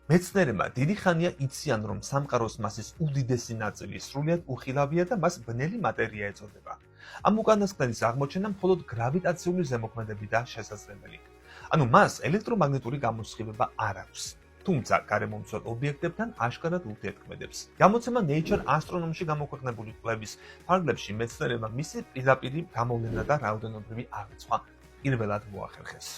მეცნიერებმა დიდი ხანია იციან, რომ სამყაროს მასის უდიდესი ნაწილი სრულიად უხილავია და მას ბნელი მატერია ეწოდება. ამ უკანასკნელის აღმოჩენა მხოლოდ გრავიტაციული ზემოქმედებიდან შესაძლებელი. ანუ მას ელექტრომაგნიტური გამოსხივება არ აქვს. თუმცა გარემომცველ ობიექტებთან აშკარად ურთიერთქმედებს. გამოცემა Nature Astronomy-ში გამოქვეყნებული კვლევის ფარგლებში მეცნიერებმა მისი პირდაპირი გამოვლენა და რაოდენობრივი აღრიცხვა პირველად მოახერხეს.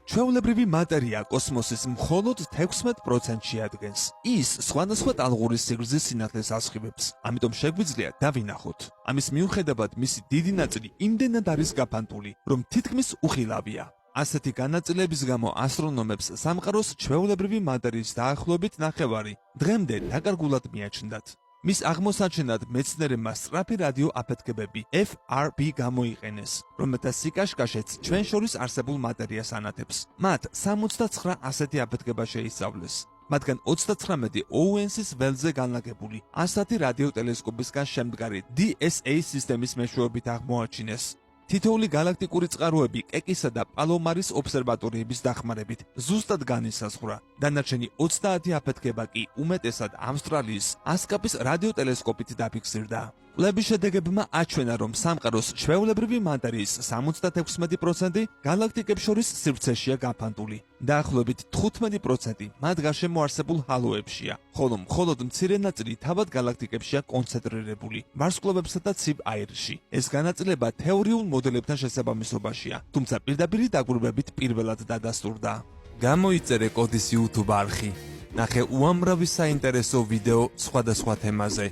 ჩვეულებრივი მატერია კოსმოსის მხოლოდ 16%-ში ადგენს. ის სხვადასხვა ტალღური სიგრძის სინათლეს ასხივებს, ამიტომ შეგვიძლია დავინახოთ. ამის მიუხედავად მისი დიდი ნაწილი იმდენად არის გაფანტული, რომ თითქმის უხილავია. ასეთი განაწილების გამო ასტრონომებს სამყაროს ჩვეულებრივი მატერიის დაახლოებით ნახევარი დღემდე დაკარგულად მიაჩნდათ. მის აღმოსაჩენად მეცნიერებმა სწრაფი რადიო აფეთქებები FRB გამოიყენეს, რომელთა სიკაშკაშეც ჩვენ შორის არსებულ მატერიას ანათებს. მათ 69 ასეთი აფეთქება შეისწავლეს. მათგან 39 ოუენსის ველზე განლაგებული 100 რადიოტელესკოპისგან შემდგარი DSA სისტემის მეშვეობით აღმოაჩინეს. თითოეული გალაქტიკური წყაროები კეკისა და პალომარის ობსერვატორიების დახმარებით ზუსტად განისაზღვრა. დანარჩენი 30 აფეთქება კი უმეტესად ავსტრალიის ასკაპის რადიოტელესკოპით დაფიქსირდა. კვლევის შედეგებმა აჩვენა, რომ სამყაროს ჩვეულებრივი მატერიის 76% გალაქტიკებს შორის სივრცეშია გაფანტული. დაახლოებით 15% მათ გარშემო არსებულ ჰალოებშია, ხოლო მხოლოდ მცირე ნაწილი თავად გალაქტიკებშია კონცენტრირებული, ვარსკვლავებსა და ცივ აირში. ეს განაწილება თეორიულ მოდელებთან შესაბამისობაშია, თუმცა პირდაპირი დაკვირვებით პირველად დადასტურდა. გამოიწერე კოდის YouTube არხი. ნახე უამრავი საინტერესო ვიდეო სხვადასხვა თემაზე.